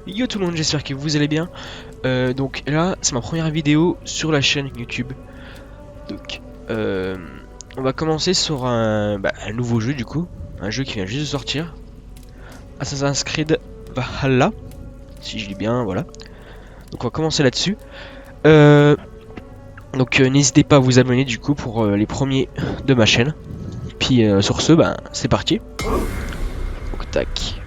Yo tout le monde, j'espère que vous allez bien. Donc là, c'est ma première vidéo sur la chaîne YouTube. Donc, on va commencer sur un nouveau jeu du coup. Un jeu qui vient juste de sortir. Assassin's Creed Valhalla. Si je dis bien, voilà. Donc on va commencer là-dessus. Donc n'hésitez pas à vous abonner du coup pour les premiers de ma chaîne. Puis sur ce, c'est parti. Donc tac.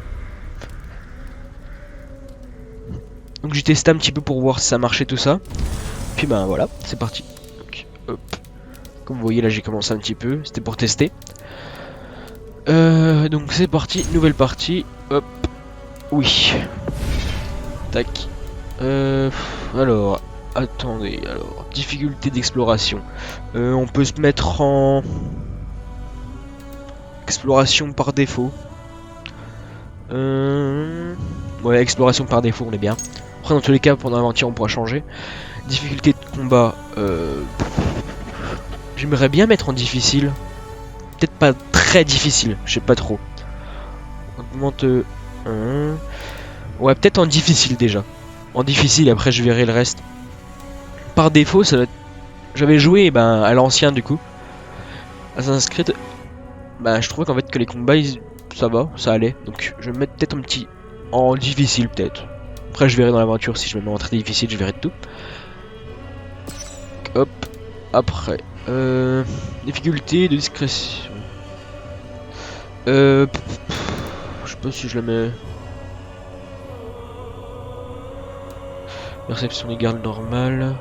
Donc j'ai testé un petit peu pour voir si ça marchait tout ça. Puis voilà, c'est parti. Donc, hop. Comme vous voyez là j'ai commencé un petit peu, c'était pour tester. Donc c'est parti, nouvelle partie. Hop. Oui. Tac. Alors, attendez, alors, difficulté d'exploration. On peut se mettre en exploration par défaut. Ouais, exploration par défaut, on est bien. Après, dans tous les cas, pendant l'aventure, on pourra changer. Difficulté de combat. J'aimerais bien mettre en difficile. Peut-être pas très difficile, je sais pas trop. Augmente. Ouais, peut-être en difficile déjà. En difficile, après je verrai le reste. Par défaut, ça doit être... J'avais joué à l'ancien du coup. Assassin's Creed. Je trouvais qu'en fait que les combats, ça va, ça allait. Donc je vais mettre peut-être un petit en difficile peut-être. Après je verrai dans l'aventure si je me mets en très difficile, je verrai de tout. Hop. Après. Difficulté de discrétion. Je sais pas si je la mets. Perception des gardes normale.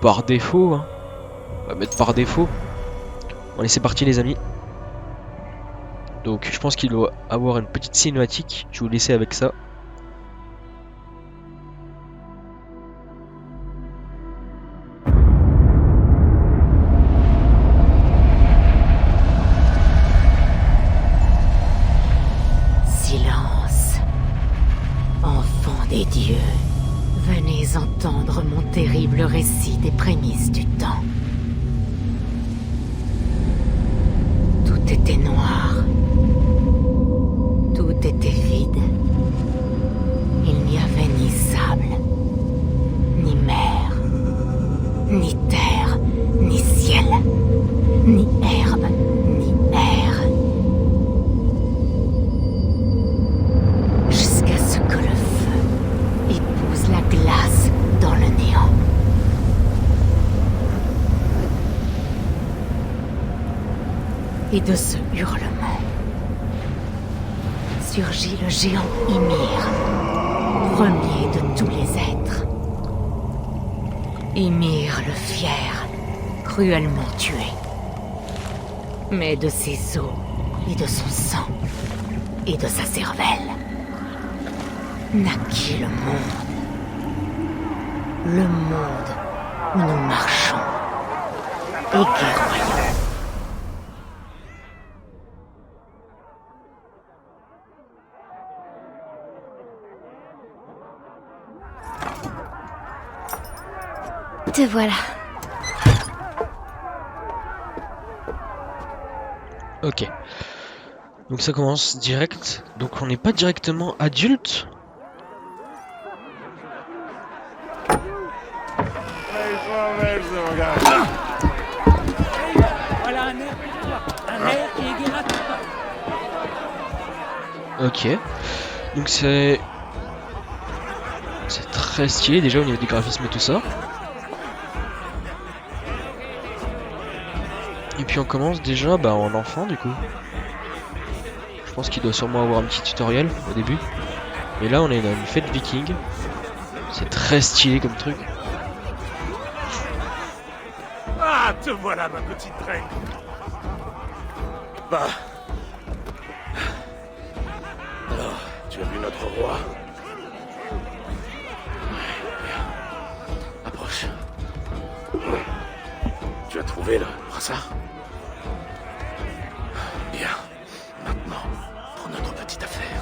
Par défaut, hein. On va mettre par défaut. Allez, c'est parti les amis. Donc je pense qu'il doit avoir une petite cinématique. Je vais vous laisser avec ça. Silence. Enfants des dieux, venez entendre mon terrible récit des prémices du temps. Tout était noir. Tout était vide. Il n'y avait ni sable, ni mer, ni terre, ni ciel, ni herbe, ni air. Jusqu'à ce que le feu épouse la glace dans le néant. Et de ce hurlement surgit le géant Ymir, premier de tous les êtres. Ymir le fier, cruellement tué. Mais de ses os et de son sang et de sa cervelle naquit le monde. Le monde où nous marchons et guerroyons. Te voilà. Ok. Donc ça commence direct. Donc on n'est pas directement adulte. Ok. Donc c'est très stylé déjà au niveau du graphisme et tout ça. Et puis on commence déjà en enfant du coup. Je pense qu'il doit sûrement avoir un petit tutoriel au début. Mais là on est dans une fête viking. C'est très stylé comme truc. Ah, te voilà ma petite reine. Bah. Alors, tu as vu notre roi? Bien. Approche. Tu as trouvé le brassard? Bien. Maintenant, pour notre petite affaire.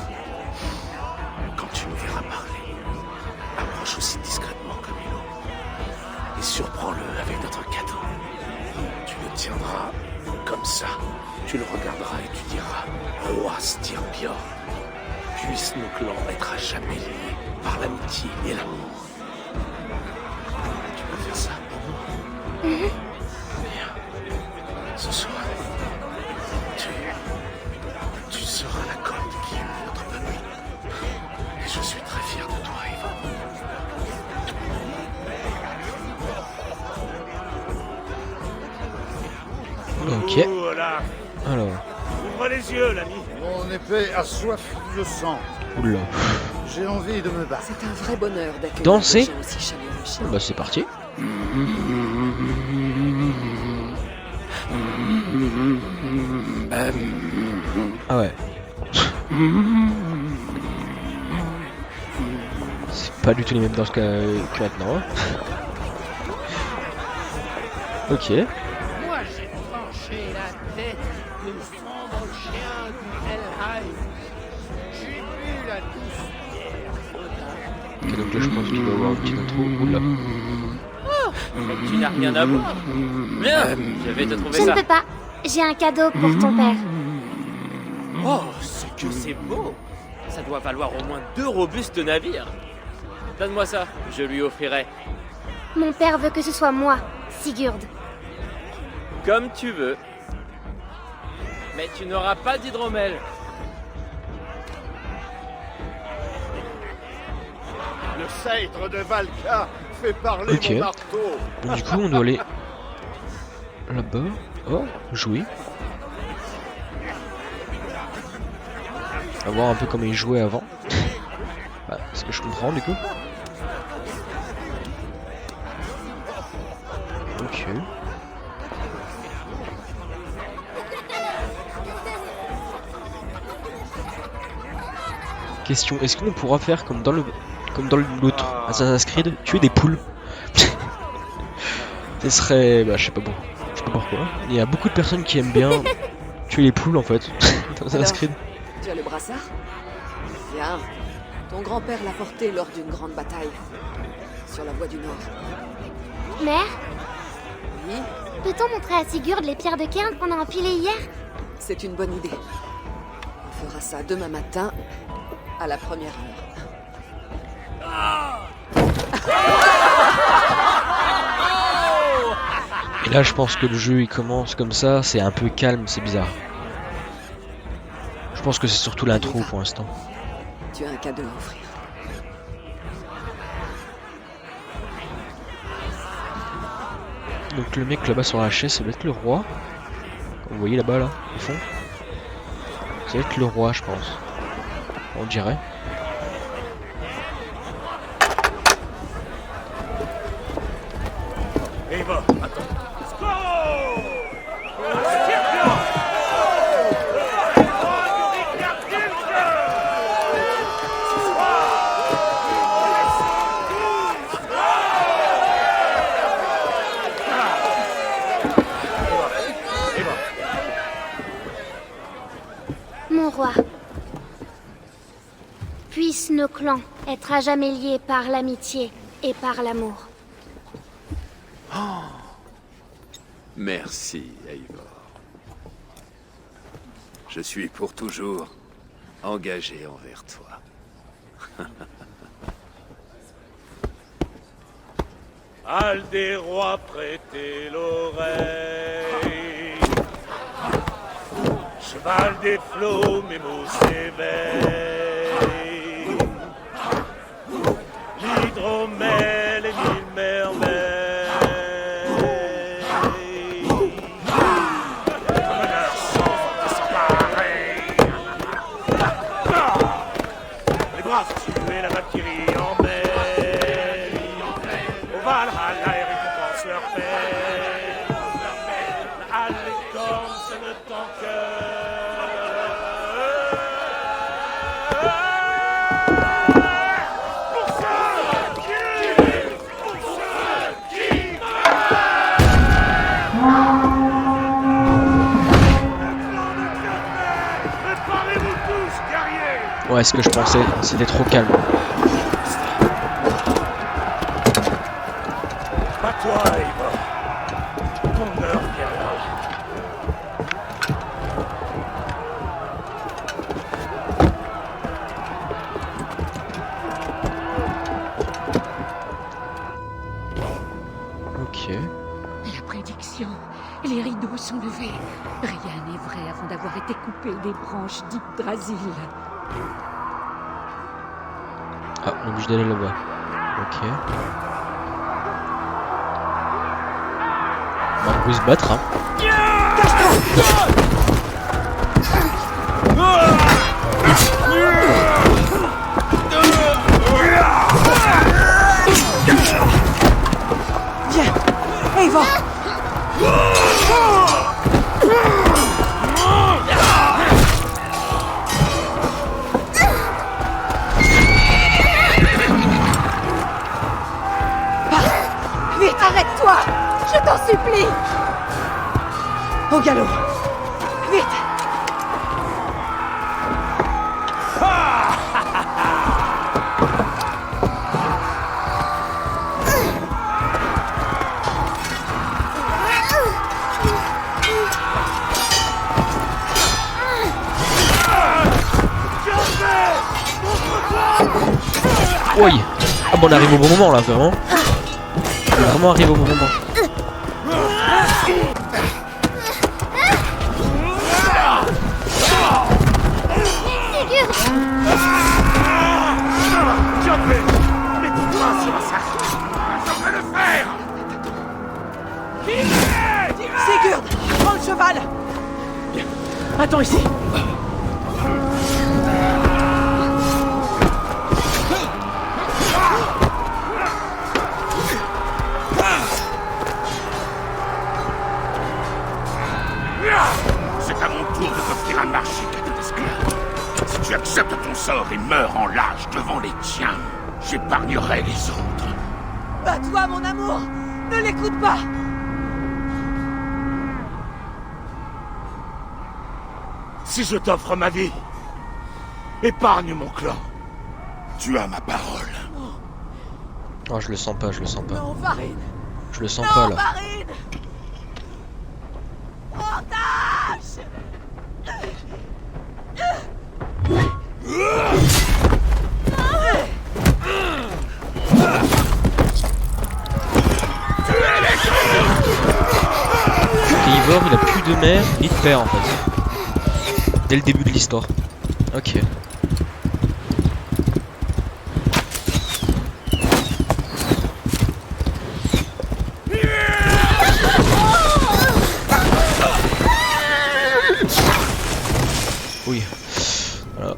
Quand tu nous verras parler, approche aussi discrètement comme il faut. Et surprends-le avec notre cadeau. Tu le tiendras Comme ça, tu le regarderas et tu diras, roi Styrbjörn, puissent nos clans être à jamais liés par l'amitié et l'amour. Tu peux faire ça pour moi? Bien. Ce soir, tu seras la corne qui unit notre peuple. Et je suis très fier de toi, Eivor. Ok. Voilà. Alors. Ouvre les yeux, l'ami. Mon épée a soif de sang. Oula. J'ai envie de me battre. C'est un vrai bonheur d'accueillir Danser. des gens aussi chaleureux chez nous. Bah c'est parti. Ah ouais. C'est pas du tout les mêmes danses que maintenant. Ok. Moi, j'ai tranché la tête d'une sombre chien du Helheim. J'ai bu la douce bière d'Odin. Ok, donc là je pense qu'il va y avoir un petit intro. Oula. Tu n'as rien à voir. Bien, je vais te trouver Je ne ça. peux pas. J'ai un cadeau pour ton père. Oh, ce que c'est beau. Ça doit valoir au moins 2 robustes navires. Donne-moi ça, je lui offrirai. Mon père veut que ce soit moi, Sigurd. Comme tu veux. Mais tu n'auras pas d'hydromel. Le sceptre de Valka fait parler Ok. mon marteau. Donc, du coup on doit aller là-bas. Oh, jouer. On va voir un peu comment il jouait avant. Bah, ce que je comprends du coup. Ok. Question, est-ce qu'on pourra faire comme dans l'autre Assassin's Creed, tuer des poules? Ce serait, bah je sais pas pourquoi. Il y a beaucoup de personnes qui aiment bien tuer les poules en fait dans Assassin's Creed. Tu as le brassard? Bien. Ton grand-père l'a porté lors d'une grande bataille. Sur la voie du Nord. Mère, Oui, peut-on montrer à Sigurd les pierres de Cairn qu'on a empilées hier? c'est une bonne idée. On fera ça demain matin, à la première heure. Et là je pense que le jeu il commence comme ça, c'est un peu calme, c'est bizarre. Je pense que c'est surtout l'intro pour l'instant. Tu as un cadeau à offrir. Donc le mec là-bas sur la chaise, ça doit être le roi. Comme vous voyez là-bas là, au fond. Ça doit être le roi je pense. On dirait. Eivor, attends. Mon roi. Puissent nos clans être à jamais liés par l'amitié et par l'amour. Merci, Eivor. Je suis pour toujours engagé envers toi. Al des rois, prêtez l'oreille. Cheval des flots, mes mots s'éveillent. L'hydromel et mille merveilles. Les bras tués, la Valkyrie en mer. Au Valhalla, et récompense leur peine. La halle des cornes, c'est de ton Préparez-vous tous, guerriers! Ouais, ce que je pensais, c'était trop calme. Pas toi, Eivor. Ton heure viendra. sont levés. Rien n'est vrai avant d'avoir été coupé des branches d'Yggdrasil. Ah, on est obligé d'aller là-bas. Ok. Bah, on peut se battre, hein. Viens, Eivor. Vite, arrête-toi! Je t'en supplie! Au galop! Vite! Oui. Ah bon, on arrive au bon moment là, vraiment. On est vraiment arrivé au bon moment. Mets tes mains sur ça. Je peux le faire. Sigurd! Prends le cheval! Attends ici. C'est à mon tour de t'offrir un marché, cadet esclave. Si tu acceptes ton sort et meurs en lâche devant les tiens, j'épargnerai les autres. Bats-toi, mon amour! Ne l'écoute pas! Si je t'offre ma vie, épargne mon clan. Tu as ma parole. Oh, je le sens pas, je le sens pas. Non, Varine! Je le sens Non, pas là. Varine! Portage! Eivor, il a plus de mère ni de père en fait. Dès le début de l'histoire. Ok. Oui. Voilà.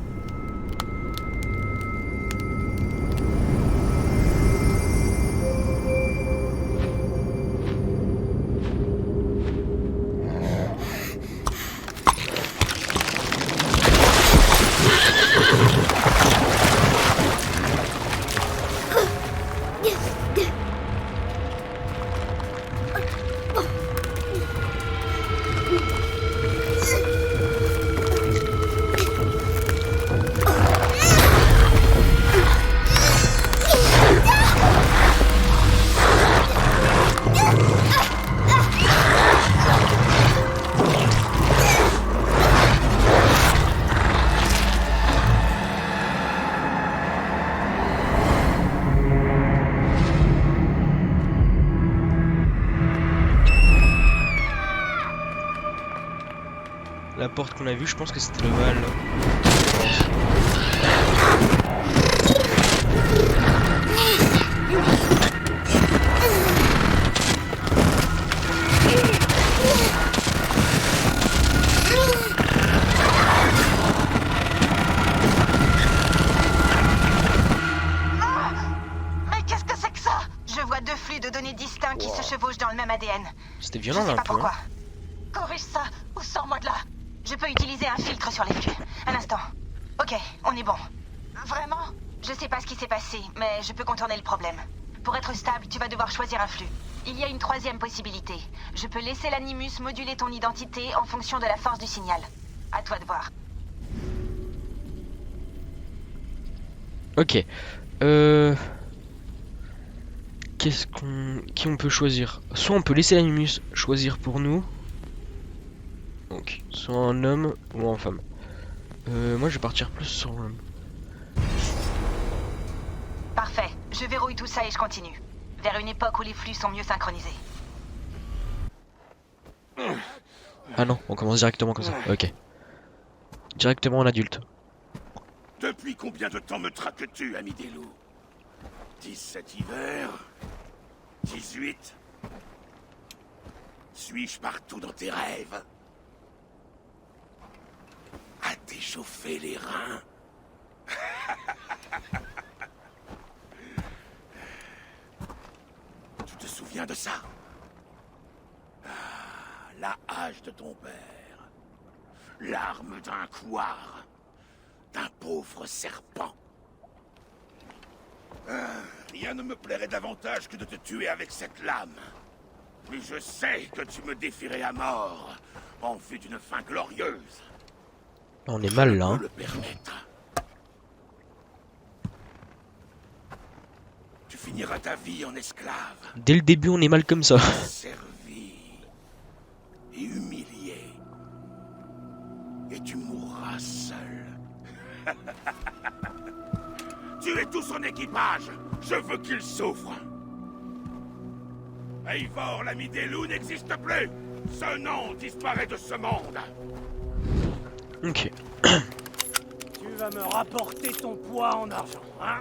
La porte qu'on a vue, je pense que c'était le Val. Mais qu'est-ce que c'est que ça? Je vois deux flux de données distincts qui se chevauchent dans le même ADN. C'était Je violent sais là un pas peu. pourquoi. Hein. Corrige ça ou sors-moi de là. Je peux utiliser un filtre sur les flux. Un instant. Ok, on est bon. Vraiment? Je sais pas ce qui s'est passé, mais je peux contourner le problème. Pour être stable, tu vas devoir choisir un flux. Il y a une troisième possibilité. Je peux laisser l'animus moduler ton identité en fonction de la force du signal. À toi de voir. Ok. Qui on peut choisir? Soit on peut laisser l'animus choisir pour nous. Donc, soit un homme ou une femme. Moi je vais partir plus sur l'homme. Parfait. Je verrouille tout ça et je continue. Vers une époque où les flux sont mieux synchronisés. Ah non, on commence directement comme ça. Ok. Directement en adulte. Depuis combien de temps me traques-tu, ami des loups? 17 hivers? 18? Suis-je partout dans tes rêves? À t'échauffer les reins? Tu te souviens de ça? Ah, la hache de ton père. L'arme d'un couard. D'un pauvre serpent. Ah, rien ne me plairait davantage que de te tuer avec cette lame. Mais je sais que tu me défierais à mort en vue d'une fin glorieuse. On est mal là. Je Hein. peux le permettre. Tu finiras ta vie en esclave, Dès le début, on est mal comme ça. servi et humilié. Et tu mourras seul. Tuez tout son équipage. Je veux qu'il souffre. Eivor, l'ami des loups, n'existe plus. Ce nom disparaît de ce monde. Ok. Tu vas me rapporter ton poids en argent, hein?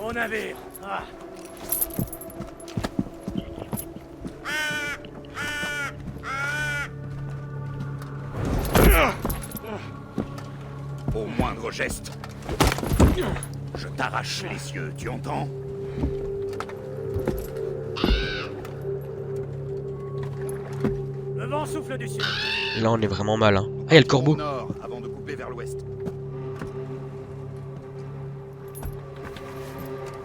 Au navire. Ah. Au moindre geste, je t'arrache les yeux, tu entends? Le vent souffle du sud. Là, on est vraiment mal. Hein. Ah, il y a le corbeau. Au nord, avant de couper vers l'ouest.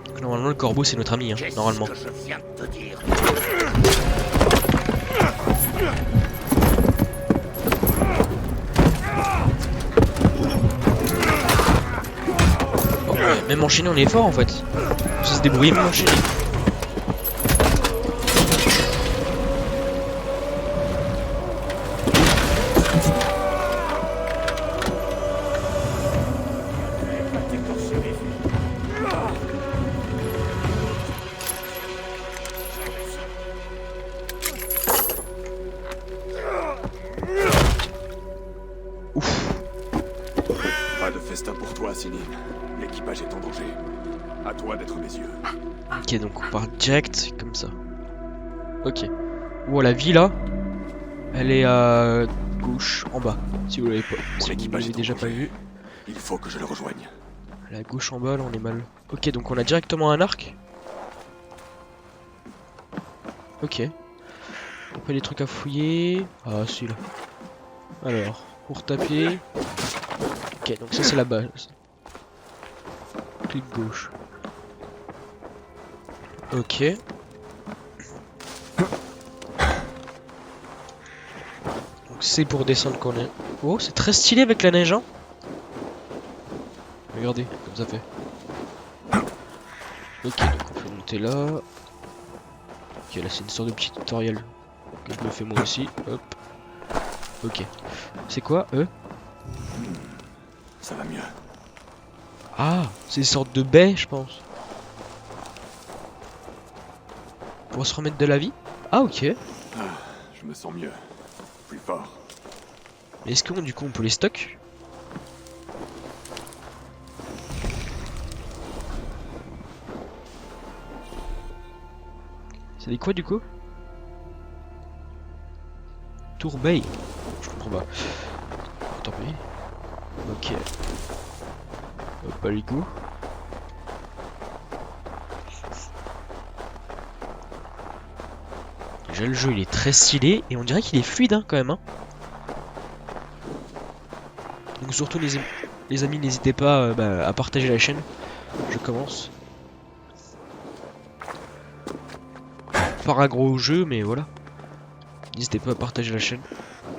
Donc, normalement, le corbeau, c'est notre ami. Hein, Qu'est-ce normalement. que je viens de te dire? Oh, ouais, même enchaîné, on est fort en fait. On sait se débrouiller, même enchaîné. Pas de festin pour toi, Céline. L'équipage est en danger. À toi d'être mes yeux. Ok, donc on part direct comme ça. Ok. Oh, la ville là, elle est à gauche en bas. Si vous l'avez pas, si vous l'équipage l'avez est en déjà pas danger. vu. Il faut que je le rejoigne. À la gauche en bas, là on est mal. Ok, donc on a directement un arc. Ok. Après des trucs à fouiller. Ah, celui-là. Alors, pour taper. Ok, donc ça c'est la base. Clic gauche. Ok. Donc c'est pour descendre qu'on est. Oh, c'est très stylé avec la neige, hein. Regardez, comme ça fait. Ok, donc on peut monter là. Ok, là c'est une sorte de petit tutoriel que je me fais moi aussi. Hop. Ok. C'est quoi, eux? Ça va mieux. Ah, c'est une sorte de baie, je pense. Pour se remettre de la vie? Ah, ok. Ah, je me sens mieux. Plus fort. Mais est-ce que du coup on peut les stock? C'est des quoi du coup? Tourbeille. Je comprends pas. Tant pis. Ok. Hop, allez go. Déjà le jeu il est très stylé et on dirait qu'il est fluide hein, quand même. Hein. Donc surtout les amis n'hésitez pas à partager la chaîne. Je commence. Pas un gros jeu mais voilà. N'hésitez pas à partager la chaîne.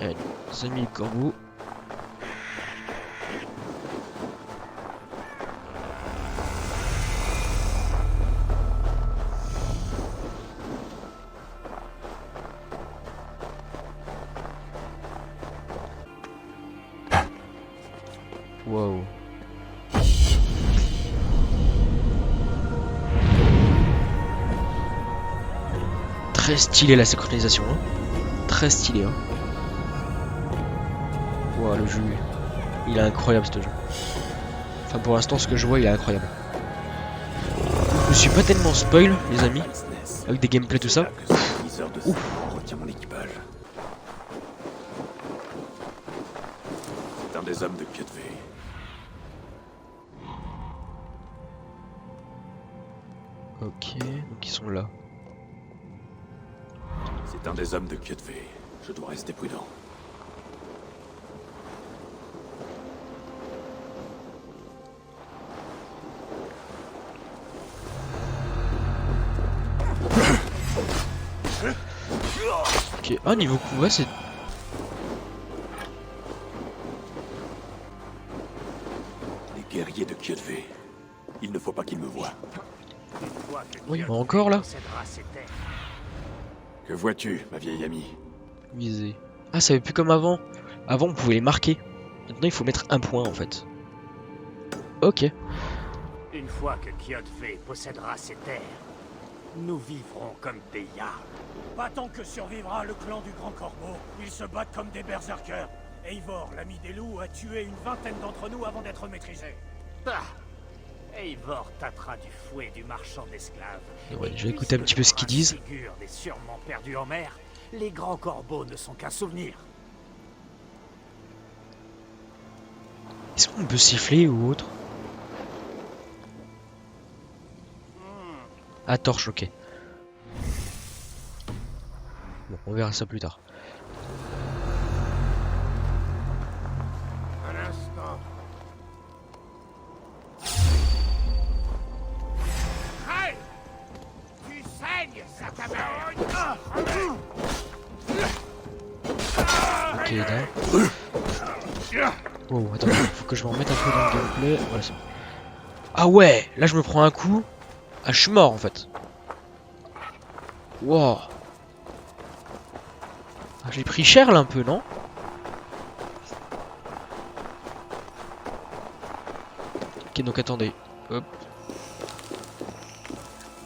Allez, les amis le corbeau. Wow. Très stylé la synchronisation. Hein. très stylé. Hein. Wow, le jeu, il est incroyable ce jeu. Enfin pour l'instant ce que je vois il est incroyable. Je me suis pas tellement spoil les amis, avec des gameplays tout ça. Retiens mon équipage. C'est un des hommes de Kietvey. Ok, donc ils sont là. C'est un des hommes de Kietvey. Je dois rester prudent. Ok, ah niveau combat c'est... Les guerriers de Kietvey. Il ne faut pas qu'ils me voient. Oui, encore là. Que vois-tu, ma vieille amie? Viser. Ah, ça va plus comme avant. Avant, on pouvait les marquer. Maintenant, il faut mettre un point en fait. Ok. Une fois que Kietvey possédera ces terres, nous vivrons comme des yards. Pas tant que survivra le clan du Grand Corbeau. Ils se battent comme des berserkers. Eivor, l'ami des loups, a tué une vingtaine d'entre nous avant d'être maîtrisé. Ah, Eivor tâtera du fouet du marchand d'esclaves. Ouais, je vais écouter un petit peu ce qu'ils disent. Figure des sûrement perdus en mer, les grands corbeaux ne sont qu'un souvenir. Est-ce qu'on peut siffler ou autre? Ah, torche, ok. Bon, on verra ça plus tard. Un instant. Hey! Tu saignes, ça t'amène. Ok, là. Oh, attends, faut que je me remette un peu dans le gameplay. Voilà, c'est bon. Ah ouais, là je me prends un coup. Ah, je suis mort en fait. Wow. Ah, j'ai pris cher là un peu, non? Ok, donc attendez. Hop.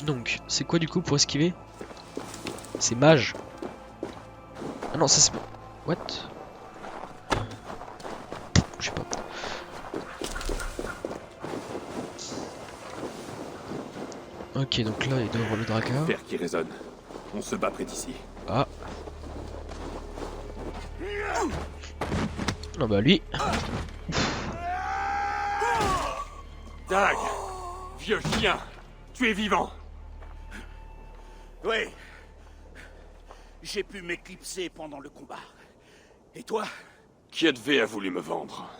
Donc, c'est quoi du coup pour esquiver? C'est mage. Ah non, ça c'est... What? Je sais pas. Ok, donc là il doit y avoir le draca. Fer qui résonne. On se bat près d'ici. Ah. Non bah lui. Dag! Vieux chien! Tu es vivant! Oui. J'ai pu m'éclipser pendant le combat. Et toi? Kietvey a voulu me vendre.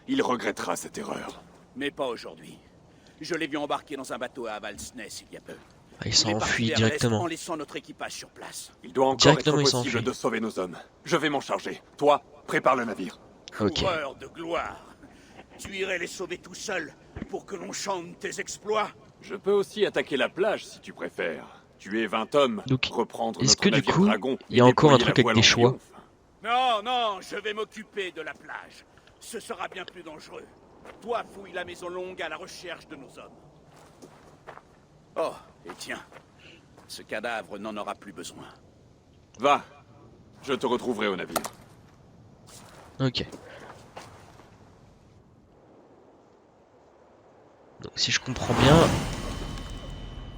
Il regrettera cette erreur. Mais pas aujourd'hui. Je l'ai vu embarquer dans un bateau à Valsness il y a peu. Ah, il est s'enfuit parti vers directement. l'est en laissant notre équipage sur place. Il doit encore Directement, être il possible s'enfuit. de sauver nos hommes. Je vais m'en charger. Toi, prépare le navire. Ok. Coureur de gloire. Tu irais les sauver tout seul pour que l'on chante tes exploits. Je peux aussi attaquer la plage si tu préfères. Tuer 20 hommes, Donc, reprendre est-ce notre que du navire coup, dragon. il y a encore un truc avec voile des en choix? triomphe. Non, non, je vais m'occuper de la plage. Ce sera bien plus dangereux. Toi, fouille la maison longue à la recherche de nos hommes. Oh, et tiens, ce cadavre n'en aura plus besoin. Va, je te retrouverai au navire. Ok. Donc si je comprends bien,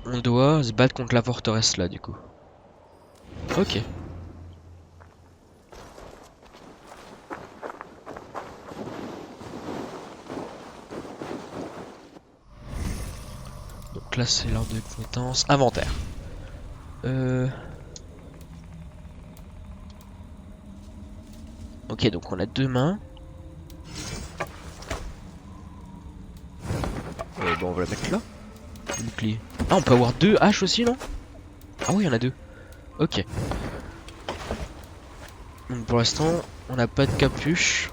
on doit se battre contre la forteresse là du coup. Ok. Donc là c'est l'ordre de compétences. Inventaire. Ok, donc on a deux mains. Bon, on va la mettre là. Le bouclier. Ah, on peut avoir deux haches aussi, non? Ah oui, il y en a deux. Ok. Donc pour l'instant, on n'a pas de capuche,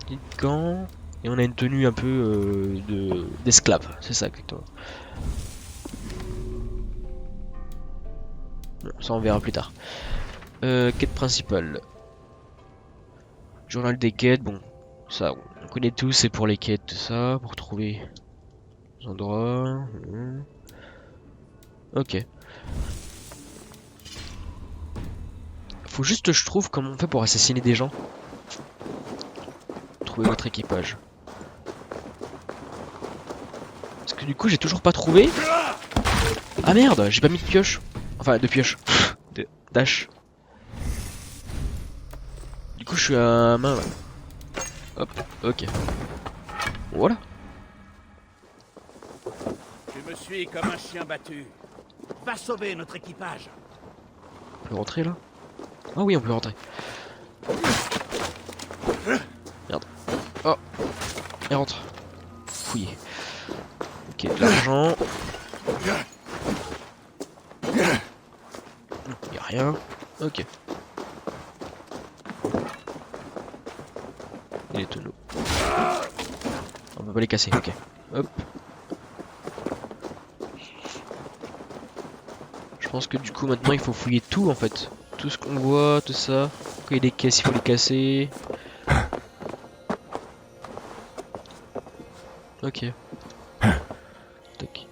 ni de gants, et on a une tenue un peu d'esclave. C'est ça, exactement. Bon, ça on verra plus tard. Quête principale. Journal des quêtes, bon, ça on connaît tous, c'est pour les quêtes, tout ça, pour trouver les endroits. Ok. Faut juste que je trouve comment on fait pour assassiner des gens. Trouver votre équipage. Parce que du coup j'ai toujours pas trouvé. Ah merde, j'ai pas mis de pioche. Enfin de pioche. De dash. Du coup je suis à main là. Hop, ok. Voilà. Tu me suis comme un chien battu. Va sauver notre équipage. On peut rentrer là? Ah oui on peut rentrer. Merde. Oh. Et rentre. Fouillé. Ok, de l'argent. Y'a rien. Ok. Et les tonneaux. On peut pas les casser, ok. Hop. Je pense que du coup maintenant il faut fouiller tout en fait. Tout ce qu'on voit, tout ça. Quand il y a des caisses, il faut les casser. Ok. Tac.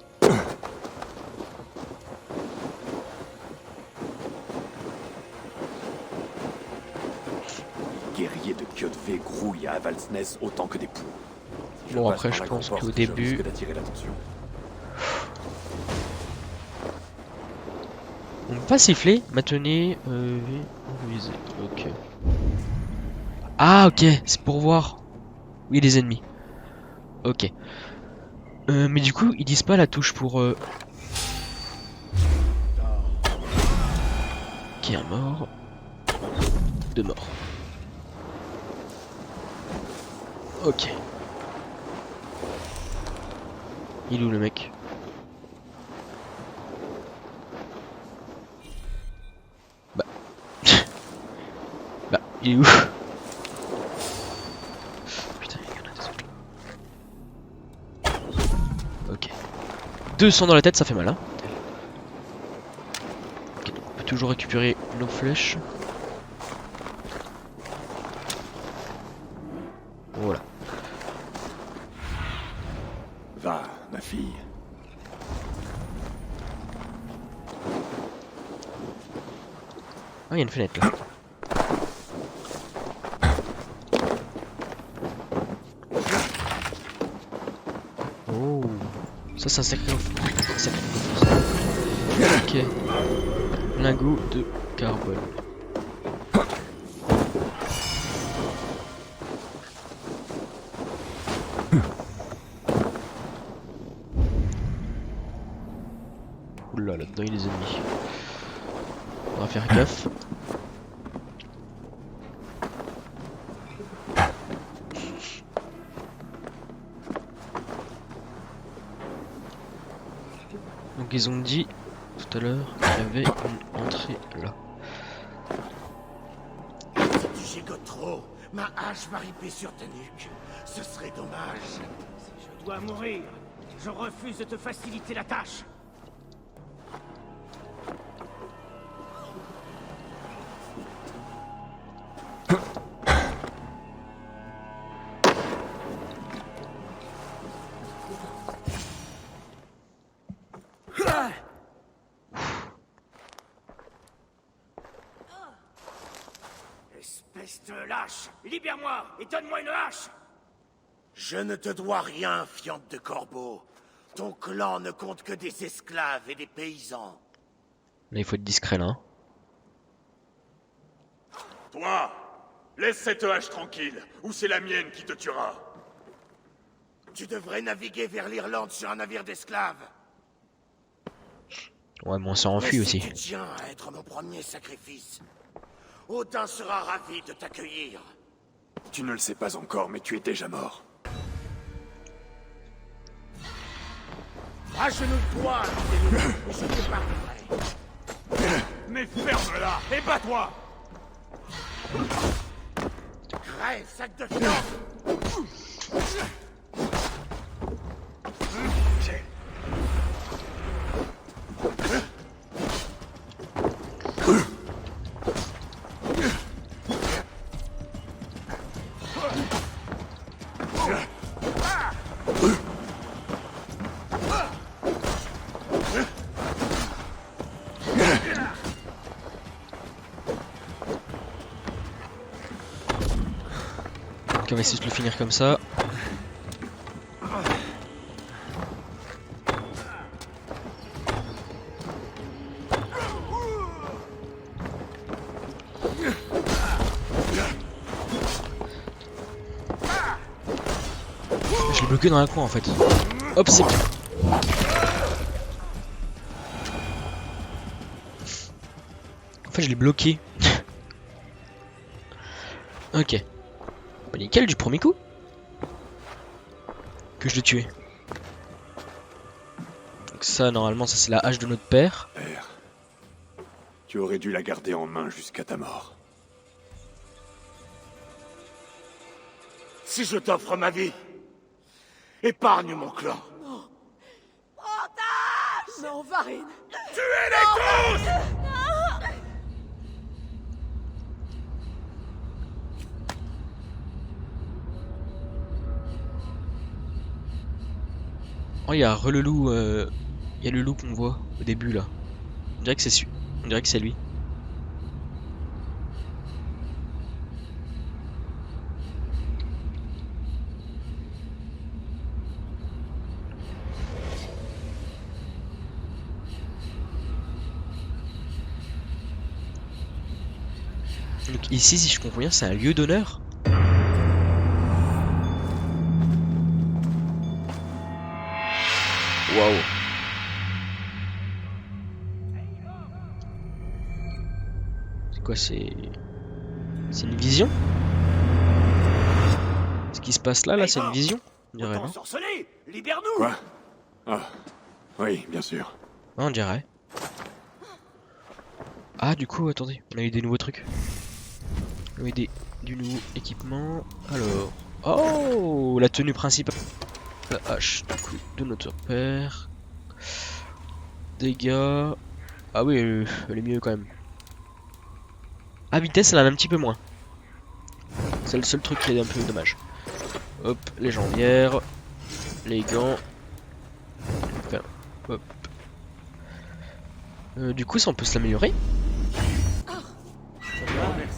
Guerriers de Kjotve grouillent à Avaldsnes autant que des poux. Bon après je pense qu'au début... On peut pas siffler, maintenez, visée, ok. Ah ok, c'est pour voir. Oui les ennemis. Ok. Mais du coup ils disent pas la touche pour... Ok, un mort. 2 morts. Ok. Il est où le mec? Bah. Bah, il est où? Putain, il y en a des autres. Ok. 200 dans la tête, ça fait mal, hein. Ok, donc on peut toujours récupérer nos flèches. Voilà. Va, ma fille. Ah, il y a une fenêtre là. Oh, ça c'est un sacré ok. Lingot de carbone. Oula, là-dedans il y a des ennemis. On va faire gaffe. Donc ils ont dit tout à l'heure qu'il y avait une entrée là. Si tu gigotes trop, ma hache va ripper sur ta nuque. Ce serait dommage. Si je dois mourir, je refuse de te faciliter la tâche. Espèce de lâche! Libère-moi et donne-moi une hache! Je ne te dois rien, fiente de corbeau. Ton clan ne compte que des esclaves et des paysans. Là il faut être discret là. Hein. Toi, laisse cette hache tranquille, ou c'est la mienne qui te tuera. Tu devrais naviguer vers l'Irlande sur un navire d'esclaves. Ouais mais on s'en enfuit aussi. Tu tiens à être mon premier sacrifice. Odin sera ravi de t'accueillir. Tu ne le sais pas encore, mais tu es déjà mort. Agenouille-toi, et je te pardonnerai. Mais ferme-la et bats-toi! Crève, sac de viande! Ok, on va essayer de le finir comme ça. Je l'ai bloqué dans un coin en fait. Hop, c'est bien. En fait, je l'ai bloqué. Ok. Bah, nickel du premier coup. Que je l'ai tué. Donc ça, normalement, ça c'est la hache de notre père. Père, tu aurais dû la garder en main jusqu'à ta mort. Si je t'offre ma vie, épargne mon clan. Non, Varine. Tuez-les tous! Oh, il y a le loup, il y a le loup qu'on voit au début là. On dirait que c'est on dirait que c'est lui. Donc ici, si je comprends bien, c'est un lieu d'honneur. Waouh. C'est quoi, c'est une vision? Ce qui se passe là, c'est une vision? On dirait, non? Ensorcelé, libère-nous! Quoi? Ah, oui, bien sûr. Ah, on dirait. Ah, du coup, attendez, on a eu des nouveaux trucs. On a eu du nouveau équipement. Alors, oh, la tenue principale. La hache, du coup, de notre père. Dégâts. Ah oui, elle est mieux quand même. Ah, vitesse, elle en a un petit peu moins. C'est le seul truc qui est un peu dommage. Hop, les jambières. Les gants. Enfin, hop. Du coup, ça, on peut se l'améliorer.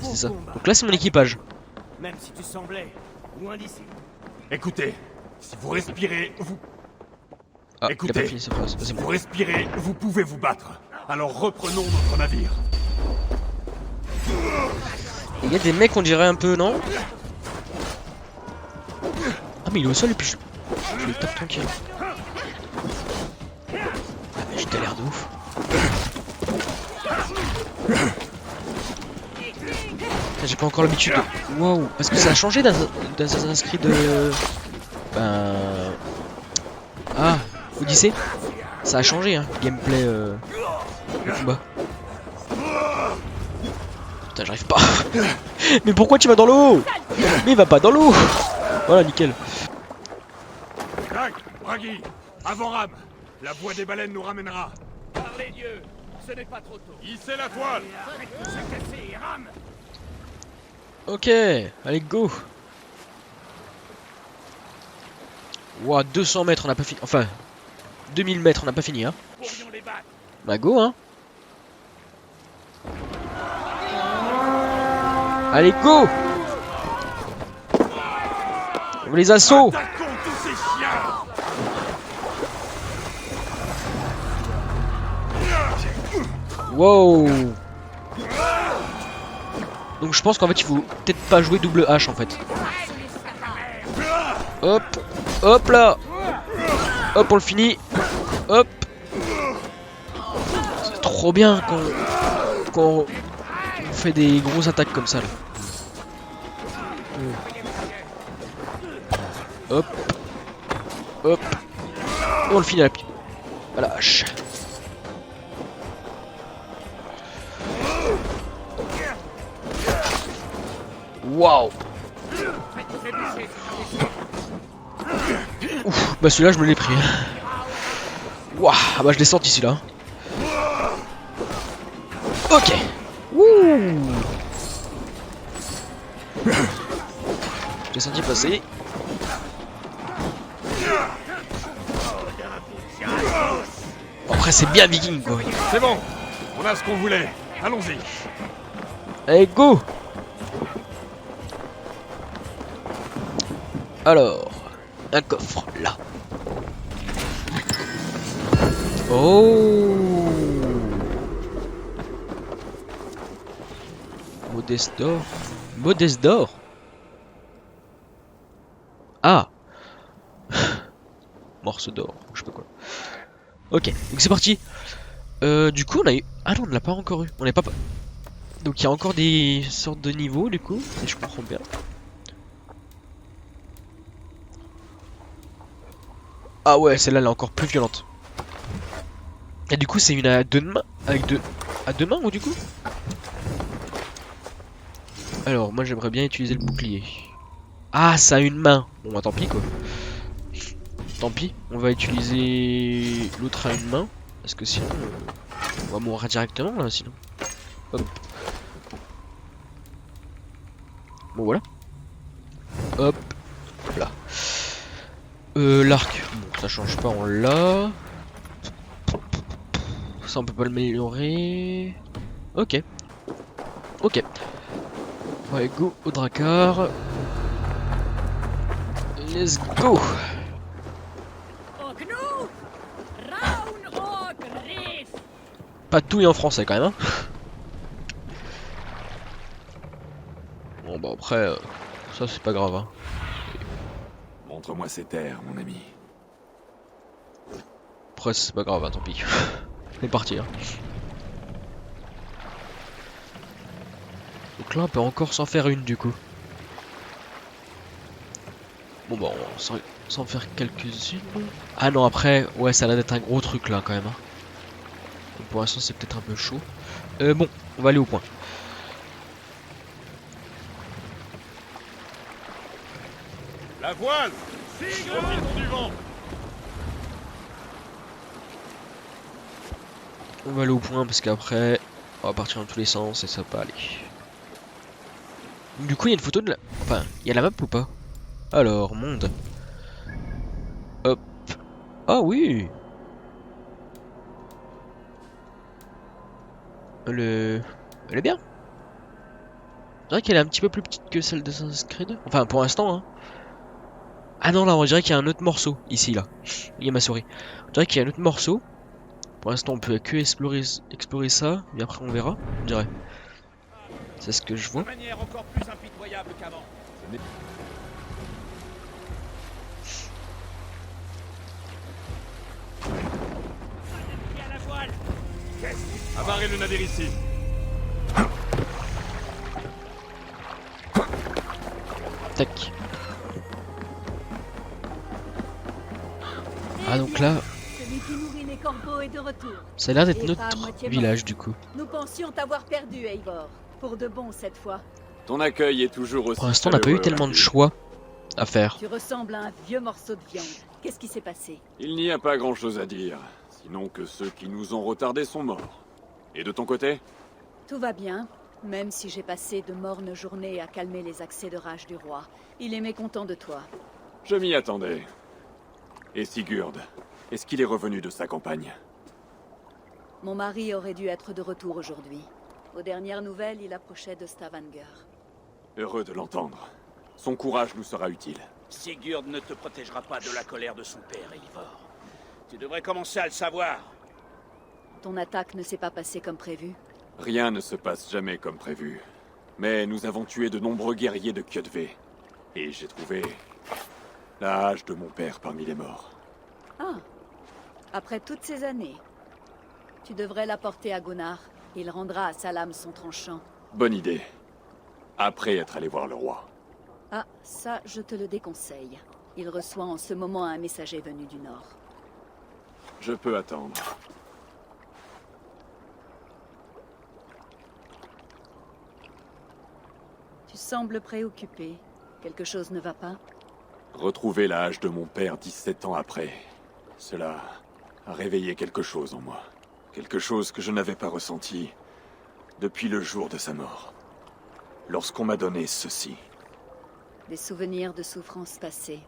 C'est ça. Donc là, c'est mon équipage. Même si tu semblais loin d'ici. Écoutez, si vous respirez, vous... Ah, Écoutez, il a pas fini sa phrase. si C'est bon. vous respirez, vous pouvez vous battre. Alors reprenons notre navire. Il y a des mecs, on dirait un peu, non? Ah, mais il est au sol et puis je le tape tranquille. Ah, mais j'ai des l'air de ouf. J'ai pas encore l'habitude de... Wow, parce que ça a changé d'Assassin's Creed de... Ben... Ah, Odyssey. Ça a changé, hein, le gameplay de combat. Putain, j'arrive pas. Mais pourquoi tu vas dans l'eau? Mais il va pas dans l'eau. Voilà, nickel. Crac, Bragi, avant rame. La voie des baleines nous ramènera. Par les dieux, ce n'est pas trop tôt. Hissez la toile. Ok, allez, go. Ouah, 200 mètres, on n'a pas fini. Enfin, 2000 mètres, on n'a pas fini, hein. Pourrions les battre. Bah, go, hein. Allez, go. On les assauts. Attaquons tous ces chiens. Wow. Donc je pense qu'en fait il faut peut-être pas jouer double H en fait. Hop, hop là. Hop, on le finit. Hop. C'est trop bien quand on fait des grosses attaques comme ça là. Hop. Hop. Et on le finit à la pied. À la hache. Waouh. Ouf, bah celui-là je me l'ai pris. Waouh, ah bah je l'ai senti celui-là. Ok. Wouh. Je l'ai senti passer. Après c'est bien viking quoi. C'est bon, on a ce qu'on voulait. Allons-y. Allez go. Alors, un coffre, là. Oh, Modeste d'or. Modeste d'or. Ah. Morceau d'or, je sais pas quoi. Ok, donc c'est parti. Du coup, on a eu... Ah non, on ne l'a pas encore eu. On n'est pas... Donc il y a encore des sortes de niveaux, du coup, si je comprends bien. Ah ouais, celle-là, elle est encore plus violente. Et du coup, c'est une à deux mains. Avec deux... À deux mains, ou du coup? Alors, moi, j'aimerais bien utiliser le bouclier. Ah, ça a une main. Bon, bah tant pis, quoi. Tant pis, on va utiliser l'autre à une main. Parce que sinon, on va mourir directement, là, sinon. Hop. Bon, voilà. Hop. Là. L'arc. Bon, ça change pas, on l'a. Ça, on peut pas l'améliorer. Ok. Ok. Ouais, go au Drakkar. Let's go. Pas de tout en français quand même, hein. Bon bah après, ça c'est pas grave, hein. Montre-moi ces terres, mon ami. Après c'est pas grave, hein, tant pis. On est parti, hein. Donc là on peut encore s'en faire une du coup. Bon bah on va s'en faire quelques-unes. Ah non après, ouais ça a l'air d'être un gros truc là quand même, hein. Donc, pour l'instant c'est peut-être un peu chaud. Bon, on va aller au point. La voile! Profitons du vent! On va aller au point parce qu'après on va partir dans tous les sens et ça va pas aller. Du coup il y a une photo de la... Enfin, il y a la map ou pas? Alors, monde. Hop. Ah oui. Elle est bien. C'est vrai qu'elle est un petit peu plus petite que celle de Assassin's Creed. Enfin, pour l'instant, hein. Ah non, là, on dirait qu'il y a un autre morceau. Ici, là. Il y a ma souris. On dirait qu'il y a un autre morceau. Pour l'instant, on peut que explorer ça. Mais après, on verra. On dirait. C'est ce que je vois. De manière encore plus impitoyable qu'avant. À la voile. Amarrez le navire ici. Tac. Ah donc là, Celui qui nourrit les corbeaux est de retour. ça a l'air d'être Et pas à notre moitié village du coup. Nous pensions t'avoir perdu, Eivor. Pour de bon cette fois. Ton accueil est toujours aussi. Pour l'instant, on n'a pas eu tellement de choix à faire. Tu ressembles à un vieux morceau de viande. Qu'est-ce qui s'est passé? Il n'y a pas grand-chose à dire, sinon que ceux qui nous ont retardés sont morts. Et de ton côté? Tout va bien, même si j'ai passé de mornes journées à calmer les accès de rage du roi. Il est mécontent de toi. Je m'y attendais. Et Sigurd, est-ce qu'il est revenu de sa campagne? Mon mari aurait dû être de retour aujourd'hui. Aux dernières nouvelles, il approchait de Stavanger. Heureux de l'entendre. Son courage nous sera utile. Sigurd ne te protégera pas de la colère de son père, Eivor. Tu devrais commencer à le savoir. Ton attaque ne s'est pas passée comme prévu. Rien ne se passe jamais comme prévu. Mais nous avons tué de nombreux guerriers de Kjötve. Et j'ai trouvé la hache de mon père parmi les morts. Ah, après toutes ces années. Tu devrais la porter à Gunnar. Il rendra à sa lame son tranchant. Bonne idée. Après être allé voir le roi. Ah, ça, je te le déconseille. Il reçoit en ce moment un messager venu du nord. Je peux attendre. Tu sembles préoccupé. Quelque chose ne va pas? Retrouver la hache de mon père 17 ans après. Cela a réveillé quelque chose en moi. Quelque chose que je n'avais pas ressenti depuis le jour de sa mort. Lorsqu'on m'a donné ceci. Des souvenirs de souffrances passées,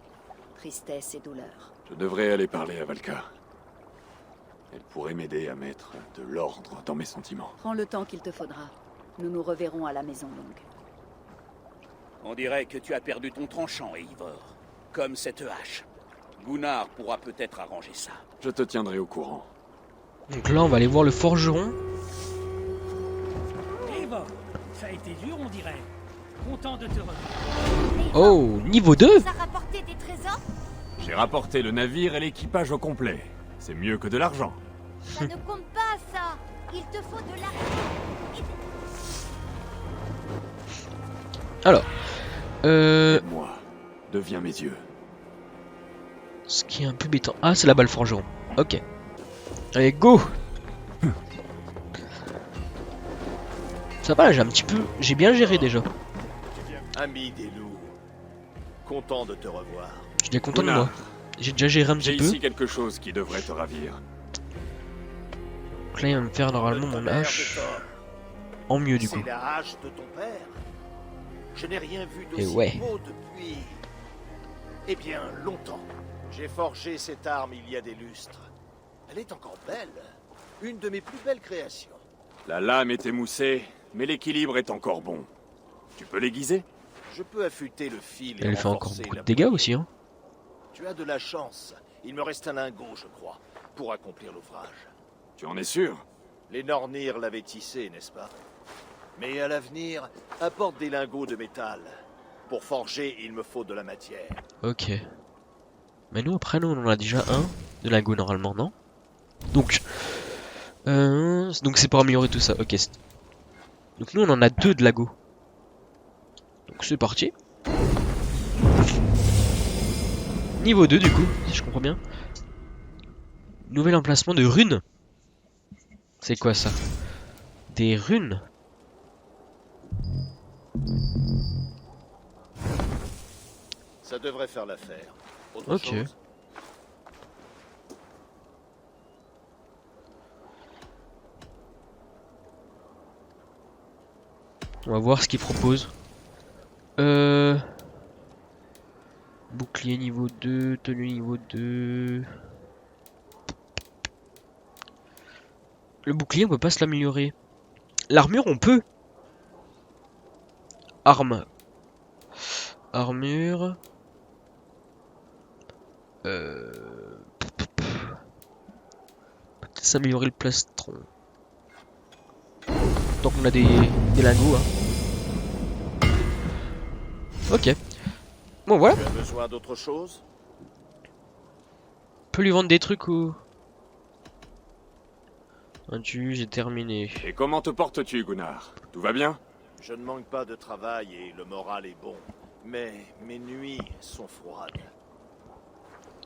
tristesse et douleur. Je devrais aller parler à Valka. Elle pourrait m'aider à mettre de l'ordre dans mes sentiments. Prends le temps qu'il te faudra. Nous nous reverrons à la Maison Longue. On dirait que tu as perdu ton tranchant, Eivor. Comme cette hache. Gunnar pourra peut-être arranger ça. Je te tiendrai au courant. Donc là, on va aller voir le forgeron. Et bon, ça a été dur, on dirait. Content de te revoir. Oh, niveau 2. Ça a rapporté des trésors? J'ai rapporté le navire et l'équipage au complet. C'est mieux que de l'argent. Ça ne compte pas, ça. Il te faut de l'argent. Alors, Aide-moi. Deviens mes yeux. ce qui est un peu bêtant. Ah, c'est là-bas le forgeron. Ok. Allez, go. Ça va, j'ai bien géré déjà. Ami des loups, content de te revoir. Je suis bien content de Gunnar, moi. J'ai déjà géré un J'ai petit peu. ici quelque chose qui devrait te ravir. Donc là, il va me faire normalement mon hache en mieux du coup. C'est la hache de ton père. Je n'ai rien vu Et d'aussi ouais. beau depuis... Eh bien, longtemps. J'ai forgé cette arme il y a des lustres. Elle est encore belle. Une de mes plus belles créations. La lame est émoussée, mais l'équilibre est encore bon. Tu peux l'aiguiser? Je peux affûter le fil et Elle fait encore renforcer beaucoup de la dégâts poignée. aussi, hein. Tu as de la chance. Il me reste un lingot, je crois, pour accomplir l'ouvrage. Tu en es sûr? Les Nornir l'avaient tissé, n'est-ce pas? Mais à l'avenir, apporte des lingots de métal. Pour forger, il me faut de la matière. Ok. Mais nous, après, nous, on en a déjà un de lingot normalement, non? Donc c'est pour améliorer tout ça. Ok. Donc nous, on en a 2 de lingots. Donc c'est parti. Niveau 2 du coup, si je comprends bien. Nouvel emplacement de runes. C'est quoi ça? Des runes? Ça devrait faire l'affaire. Autre Ok. chose? On va voir ce qu'il propose. Bouclier niveau 2, tenue niveau 2. Le bouclier, on peut pas se l'améliorer. L'armure, on peut. Arme. Armure. Peut-être s'améliorer le plastron. Donc on a des lingots. Hein. Ok. Bon voilà. Tu as besoin d'autre chose? On peut lui vendre des trucs ou... J'ai terminé. Et comment te portes-tu, Gunnar? Tout va bien? Je ne manque pas de travail et le moral est bon. Mais mes nuits sont froides.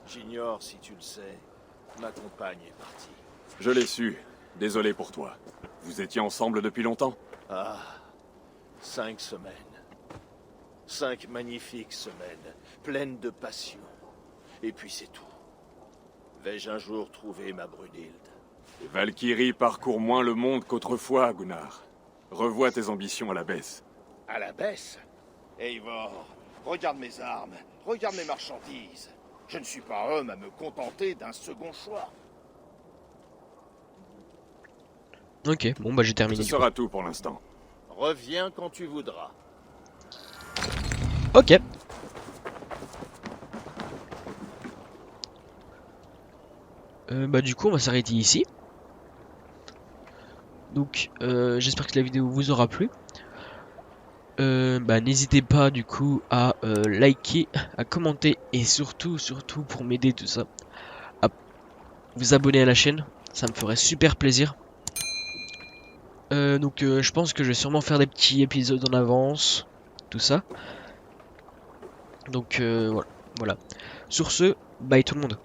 J'ignore si tu le sais, ma compagne est partie. Je l'ai su. Désolé pour toi. Vous étiez ensemble depuis longtemps? Ah, 5 semaines. 5 magnifiques semaines, pleines de passion. Et puis c'est tout. Vais-je un jour trouver ma Brunhilde? Les Valkyries parcourent moins le monde qu'autrefois, Gunnar. Revois tes ambitions à la baisse. À la baisse? Eivor, regarde mes armes, regarde mes marchandises. Je ne suis pas homme à me contenter d'un second choix. Ok, bon bah j'ai terminé. Ce sera tout pour l'instant. Reviens quand tu voudras. Ok. Bah du coup on va s'arrêter ici. Donc j'espère que la vidéo vous aura plu. Bah n'hésitez pas du coup à liker, à commenter et surtout pour m'aider tout ça, à vous abonner à la chaîne, ça me ferait super plaisir. Donc je pense que je vais sûrement faire des petits épisodes en avance, tout ça. Donc voilà. Sur ce, bye tout le monde.